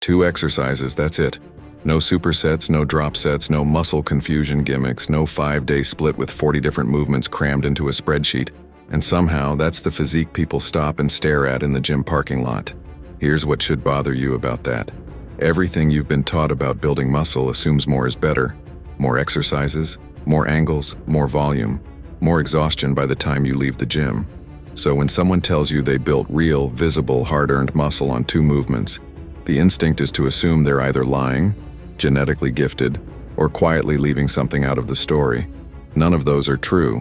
2 exercises, that's it. No supersets, no drop sets, no muscle confusion gimmicks, no 5-day split with 40 different movements crammed into a spreadsheet. And somehow, that's the physique people stop and stare at in the gym parking lot. Here's what should bother you about that. Everything you've been taught about building muscle assumes more is better. More exercises, more angles, more volume, more exhaustion by the time you leave the gym. So when someone tells you they built real, visible, hard-earned muscle on 2 movements, the instinct is to assume they're either lying, genetically gifted, or quietly leaving something out of the story. None of those are true.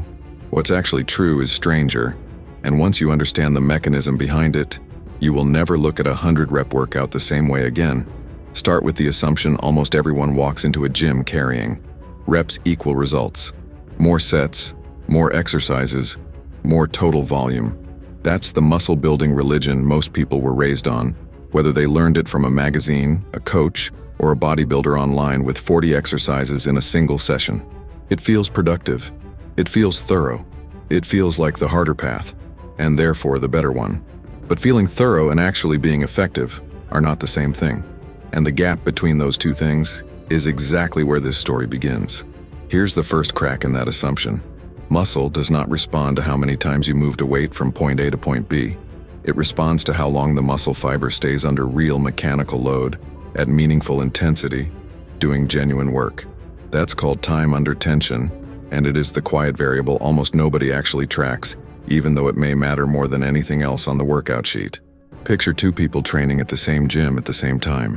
What's actually true is stranger, and once you understand the mechanism behind it, you will never look at a 100-rep workout the same way again. Start with the assumption almost everyone walks into a gym carrying. Reps equal results. More sets, more exercises, more total volume. That's the muscle-building religion most people were raised on, whether they learned it from a magazine, a coach, or a bodybuilder online with 40 exercises in a single session. It feels productive. It feels thorough. It feels like the harder path, and therefore the better one. But feeling thorough and actually being effective are not the same thing. And the gap between those two things is exactly where this story begins. Here's the first crack in that assumption. Muscle does not respond to how many times you moved a weight from point A to point B. It responds to how long the muscle fiber stays under real mechanical load, at meaningful intensity, doing genuine work. That's called time under tension, and it is the quiet variable almost nobody actually tracks, even though it may matter more than anything else on the workout sheet. Picture 2 people training at the same gym at the same time.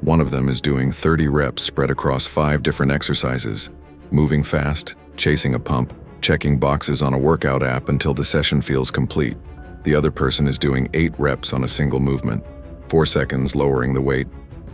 One of them is doing 30 reps spread across 5 different exercises, moving fast, chasing a pump, checking boxes on a workout app until the session feels complete. The other person is doing 8 reps on a single movement, 4 seconds lowering the weight,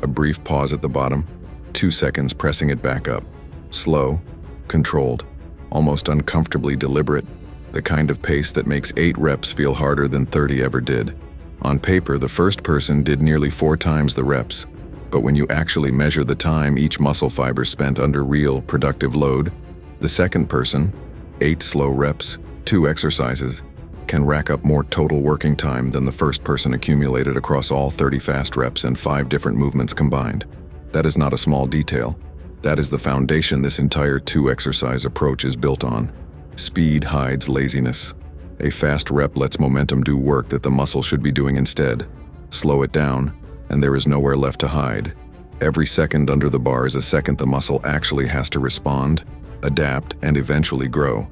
a brief pause at the bottom, 2 seconds pressing it back up. Slow, controlled, almost uncomfortably deliberate, the kind of pace that makes 8 reps feel harder than 30 ever did. On paper, the first person did nearly 4 times the reps, but when you actually measure the time each muscle fiber spent under real, productive load, the second person, 8 slow reps, 2 exercises, can rack up more total working time than the first person accumulated across all 30 fast reps and 5 different movements combined. That is not a small detail. That is the foundation this entire 2-exercise approach is built on. Speed hides laziness. A fast rep lets momentum do work that the muscle should be doing instead. Slow it down, and there is nowhere left to hide. Every second under the bar is a second the muscle actually has to respond, adapt, and eventually grow.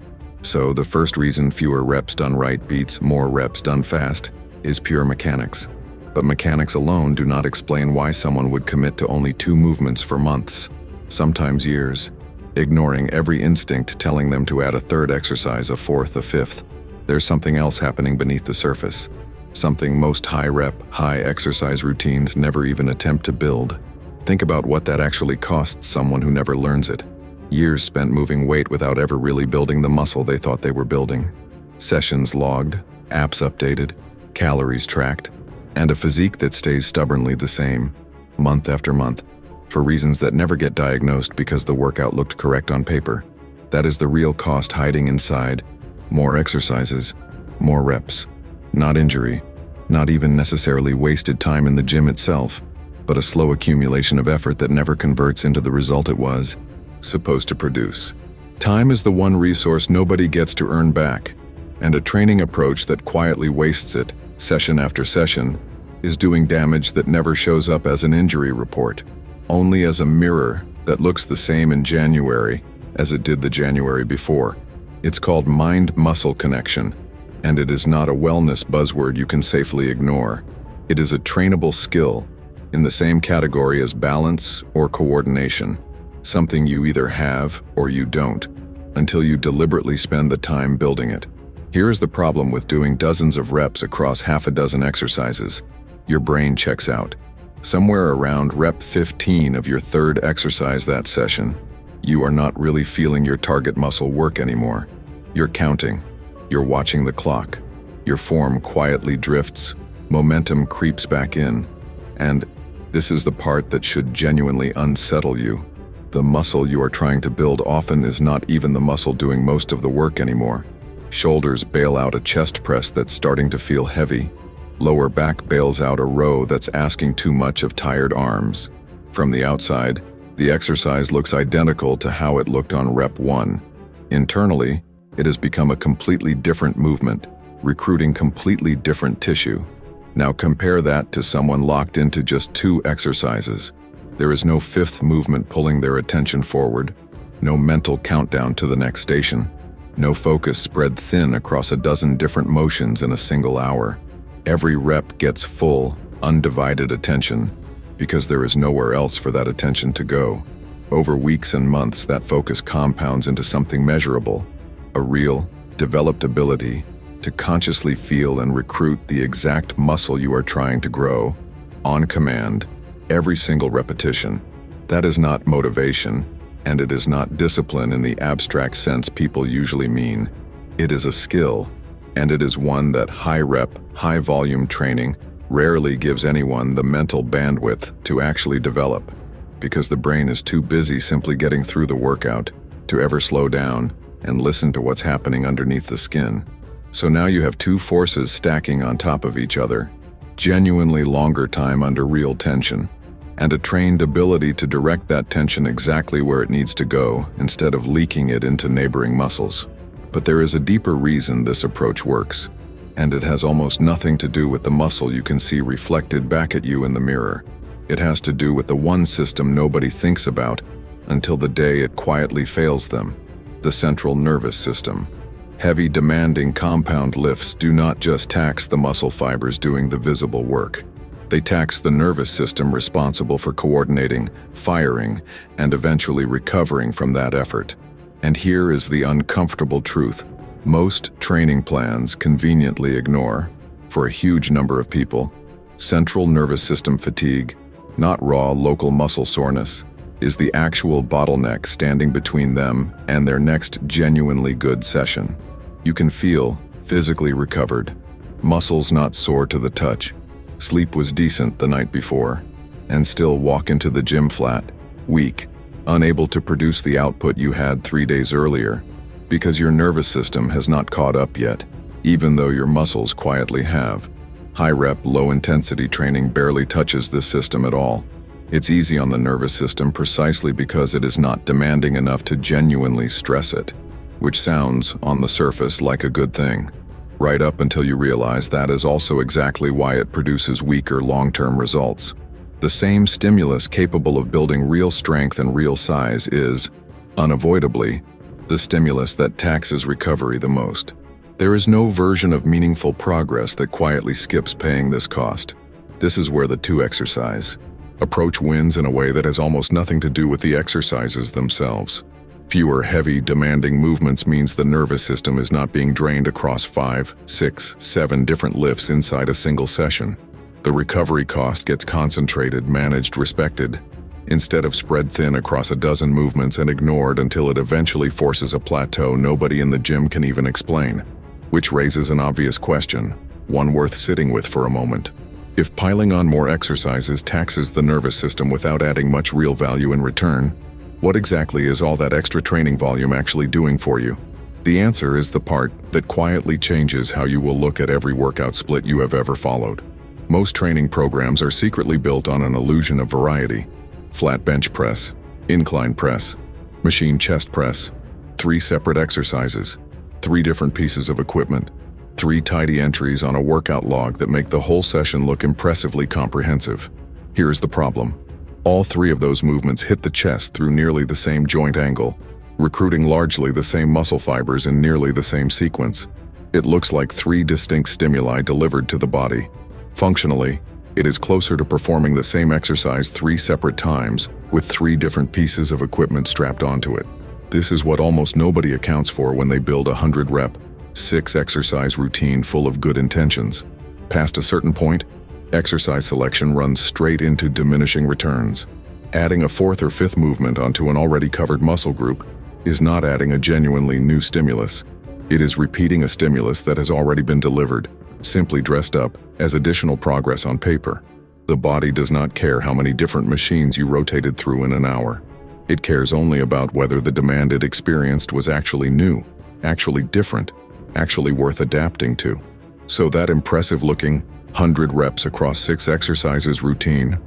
So the first reason fewer reps done right beats more reps done fast is pure mechanics. But mechanics alone do not explain why someone would commit to only 2 movements for months, sometimes years, ignoring every instinct telling them to add a 3rd exercise, a 4th, a 5th. There's something else happening beneath the surface. Something most high-rep, high-exercise routines never even attempt to build. Think about what that actually costs someone who never learns it. Years spent moving weight without ever really building the muscle they thought they were building. Sessions logged, apps updated, calories tracked, and a physique that stays stubbornly the same, month after month, for reasons that never get diagnosed because the workout looked correct on paper. That is the real cost hiding inside. More exercises, more reps. Not injury, not even necessarily wasted time in the gym itself, but a slow accumulation of effort that never converts into the result it was supposed to produce. Time is the one resource nobody gets to earn back, and a training approach that quietly wastes it, session after session, is doing damage that never shows up as an injury report, only as a mirror that looks the same in January as it did the January before. It's called mind-muscle connection, and it is not a wellness buzzword you can safely ignore. It is a trainable skill, in the same category as balance or coordination. Something you either have or you don't, until you deliberately spend the time building it. Here is the problem with doing dozens of reps across half a dozen exercises. Your brain checks out. Somewhere around rep 15 of your 3rd exercise that session, you are not really feeling your target muscle work anymore. You're counting. You're watching the clock. Your form quietly drifts. Momentum creeps back in. And this is the part that should genuinely unsettle you. The muscle you are trying to build often is not even the muscle doing most of the work anymore. Shoulders bail out a chest press that's starting to feel heavy. Lower back bails out a row that's asking too much of tired arms. From the outside, the exercise looks identical to how it looked on rep 1. Internally, it has become a completely different movement, recruiting completely different tissue. Now compare that to someone locked into just 2 exercises. There is no 5th movement pulling their attention forward, no mental countdown to the next station, no focus spread thin across a dozen different motions in a single hour. Every rep gets full, undivided attention, because there is nowhere else for that attention to go. Over weeks and months, that focus compounds into something measurable, a real, developed ability to consciously feel and recruit the exact muscle you are trying to grow, on command, every single repetition. That is not motivation, and it is not discipline in the abstract sense people usually mean. It is a skill, and it is one that high-rep, high-volume training rarely gives anyone the mental bandwidth to actually develop, because the brain is too busy simply getting through the workout to ever slow down and listen to what's happening underneath the skin. So now you have 2 forces stacking on top of each other, genuinely longer time under real tension, and a trained ability to direct that tension exactly where it needs to go instead of leaking it into neighboring muscles. But there is a deeper reason this approach works, and it has almost nothing to do with the muscle you can see reflected back at you in the mirror. It has to do with the one system nobody thinks about until the day it quietly fails them: the central nervous system. Heavy, demanding compound lifts do not just tax the muscle fibers doing the visible work. They tax the nervous system responsible for coordinating, firing, and eventually recovering from that effort. And here is the uncomfortable truth most training plans conveniently ignore. For a huge number of people, central nervous system fatigue, not raw local muscle soreness, is the actual bottleneck standing between them and their next genuinely good session. You can feel physically recovered, muscles not sore to the touch, sleep was decent the night before, and still walk into the gym flat, weak, unable to produce the output you had 3 days earlier, because your nervous system has not caught up yet, even though your muscles quietly have. High-rep, low-intensity training barely touches this system at all. It's easy on the nervous system precisely because it is not demanding enough to genuinely stress it, which sounds, on the surface, like a good thing, right up until you realize that is also exactly why it produces weaker long-term results. The same stimulus capable of building real strength and real size is, unavoidably, the stimulus that taxes recovery the most. There is no version of meaningful progress that quietly skips paying this cost. This is where the 2 exercise approach wins in a way that has almost nothing to do with the exercises themselves. Fewer heavy, demanding movements means the nervous system is not being drained across 5, 6, 7 different lifts inside a single session. The recovery cost gets concentrated, managed, respected, instead of spread thin across a dozen movements and ignored until it eventually forces a plateau nobody in the gym can even explain. Which raises an obvious question, one worth sitting with for a moment. If piling on more exercises taxes the nervous system without adding much real value in return, what exactly is all that extra training volume actually doing for you? The answer is the part that quietly changes how you will look at every workout split you have ever followed. Most training programs are secretly built on an illusion of variety. Flat bench press, incline press, machine chest press, 3 separate exercises, 3 different pieces of equipment, 3 tidy entries on a workout log that make the whole session look impressively comprehensive. Here's the problem. All 3 of those movements hit the chest through nearly the same joint angle, recruiting largely the same muscle fibers in nearly the same sequence. It looks like 3 distinct stimuli delivered to the body. Functionally, it is closer to performing the same exercise 3 separate times with 3 different pieces of equipment strapped onto it. This is what almost nobody accounts for when they build a 100-rep, 6-exercise routine full of good intentions. Past a certain point, exercise selection runs straight into diminishing returns. Adding a 4th or 5th movement onto an already covered muscle group is not adding a genuinely new stimulus. It is repeating a stimulus that has already been delivered, simply dressed up as additional progress on paper. The body does not care how many different machines you rotated through in an hour. It cares only about whether the demand it experienced was actually new, actually different, actually worth adapting to. So that impressive-looking, 100 reps across 6 exercises routine.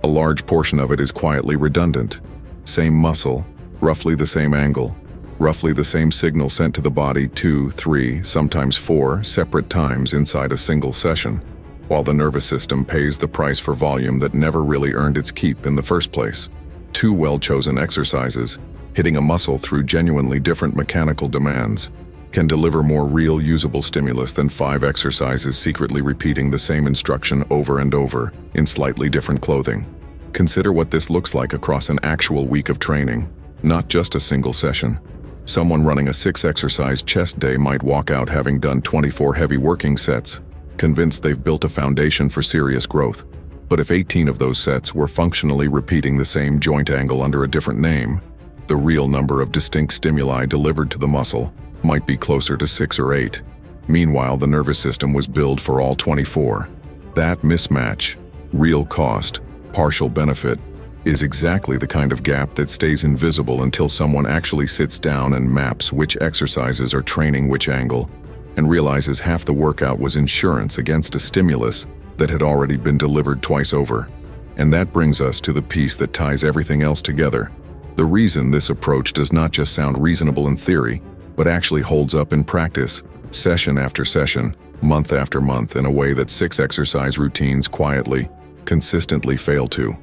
A large portion of it is quietly redundant. Same muscle, roughly the same angle, roughly the same signal sent to the body 2, 3, sometimes 4 separate times inside a single session, while the nervous system pays the price for volume that never really earned its keep in the first place. 2 well-chosen exercises, hitting a muscle through genuinely different mechanical demands, can deliver more real usable stimulus than 5 exercises secretly repeating the same instruction over and over in slightly different clothing. Consider what this looks like across an actual week of training, not just a single session. Someone running a 6-exercise chest day might walk out having done 24 heavy working sets, convinced they've built a foundation for serious growth. But if 18 of those sets were functionally repeating the same joint angle under a different name, the real number of distinct stimuli delivered to the muscle might be closer to 6 or 8. Meanwhile, the nervous system was billed for all 24. That mismatch, real cost, partial benefit, is exactly the kind of gap that stays invisible until someone actually sits down and maps which exercises are training which angle, and realizes half the workout was insurance against a stimulus that had already been delivered twice over. And that brings us to the piece that ties everything else together. The reason this approach does not just sound reasonable in theory, but actually holds up in practice, session after session, month after month, in a way that 6-exercise routines quietly, consistently fail to.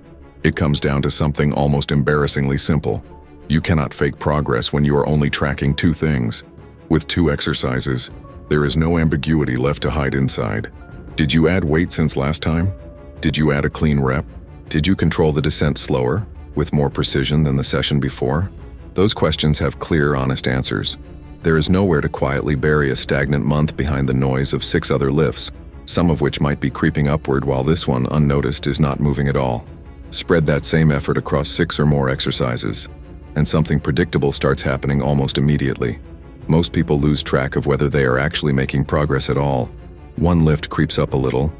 It comes down to something almost embarrassingly simple. You cannot fake progress when you are only tracking 2 things. With 2 exercises, there is no ambiguity left to hide inside. Did you add weight since last time? Did you add a clean rep? Did you control the descent slower, with more precision than the session before? Those questions have clear, honest answers. There is nowhere to quietly bury a stagnant month behind the noise of 6 other lifts, some of which might be creeping upward while this one, unnoticed, is not moving at all. Spread that same effort across 6 or more exercises, and something predictable starts happening almost immediately. Most people lose track of whether they are actually making progress at all. One lift creeps up a little,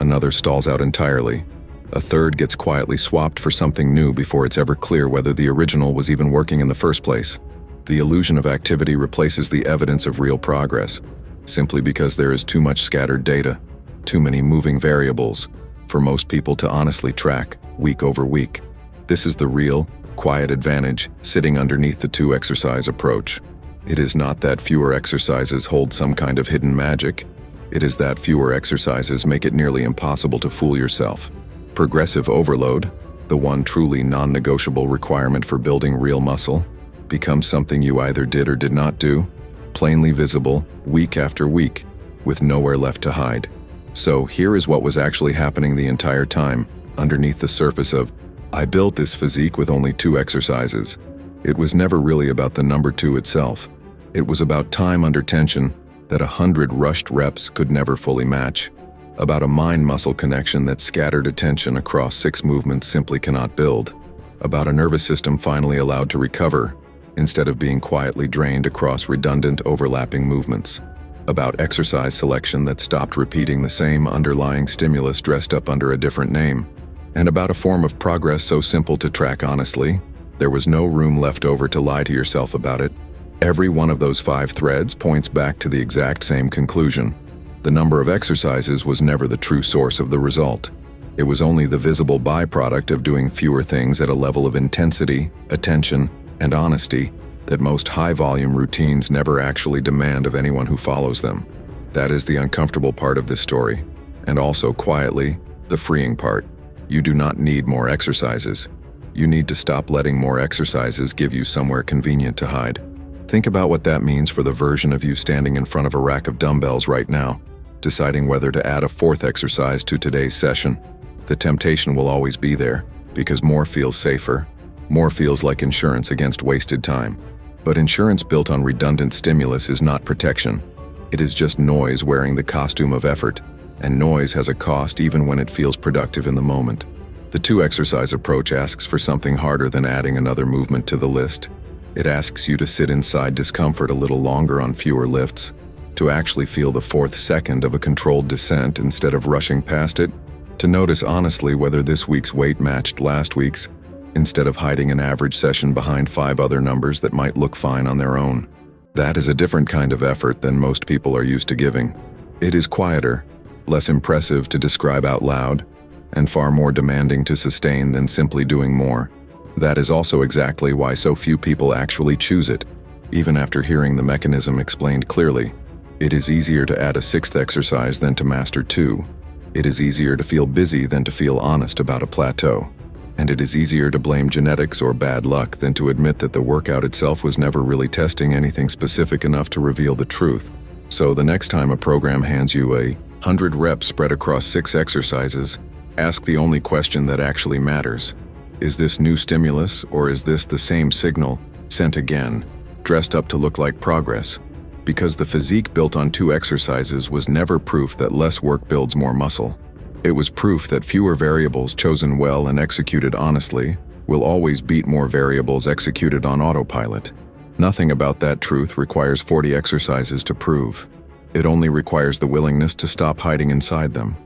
another stalls out entirely, a third gets quietly swapped for something new before it's ever clear whether the original was even working in the first place. The illusion of activity replaces the evidence of real progress, simply because there is too much scattered data, too many moving variables, for most people to honestly track, week over week. This is the real, quiet advantage sitting underneath the 2-exercise approach. It is not that fewer exercises hold some kind of hidden magic. It is that fewer exercises make it nearly impossible to fool yourself. Progressive overload, the one truly non-negotiable requirement for building real muscle, becomes something you either did or did not do, plainly visible, week after week, with nowhere left to hide. So here is what was actually happening the entire time, underneath the surface of, I built this physique with only 2 exercises. It was never really about the number 2 itself. It was about time under tension that 100 rushed reps could never fully match. About a mind-muscle connection that scattered attention across 6 movements simply cannot build. About a nervous system finally allowed to recover, instead of being quietly drained across redundant, overlapping movements. About exercise selection that stopped repeating the same underlying stimulus dressed up under a different name. And about a form of progress so simple to track honestly, there was no room left over to lie to yourself about it. Every one of those 5 threads points back to the exact same conclusion. The number of exercises was never the true source of the result. It was only the visible byproduct of doing fewer things at a level of intensity, attention, and honesty that most high-volume routines never actually demand of anyone who follows them. That is the uncomfortable part of this story, and also, quietly, the freeing part. You do not need more exercises. You need to stop letting more exercises give you somewhere convenient to hide. Think about what that means for the version of you standing in front of a rack of dumbbells right now, deciding whether to add a 4th exercise to today's session. The temptation will always be there, because more feels safer. More feels like insurance against wasted time. But insurance built on redundant stimulus is not protection. It is just noise wearing the costume of effort, and noise has a cost even when it feels productive in the moment. The 2-exercise approach asks for something harder than adding another movement to the list. It asks you to sit inside discomfort a little longer on fewer lifts, to actually feel the 4th second of a controlled descent instead of rushing past it, to notice honestly whether this week's weight matched last week's, instead of hiding an average session behind 5 other numbers that might look fine on their own. That is a different kind of effort than most people are used to giving. It is quieter, less impressive to describe out loud, and far more demanding to sustain than simply doing more. That is also exactly why so few people actually choose it, even after hearing the mechanism explained clearly. It is easier to add a sixth exercise than to master two. It is easier to feel busy than to feel honest about a plateau. And it is easier to blame genetics or bad luck than to admit that the workout itself was never really testing anything specific enough to reveal the truth. So the next time a program hands you 100 reps spread across 6 exercises, ask the only question that actually matters. Is this new stimulus, or is this the same signal, sent again, dressed up to look like progress? Because the physique built on 2 exercises was never proof that less work builds more muscle. It was proof that fewer variables chosen well and executed honestly will always beat more variables executed on autopilot. Nothing about that truth requires 40 exercises to prove. It only requires the willingness to stop hiding inside them.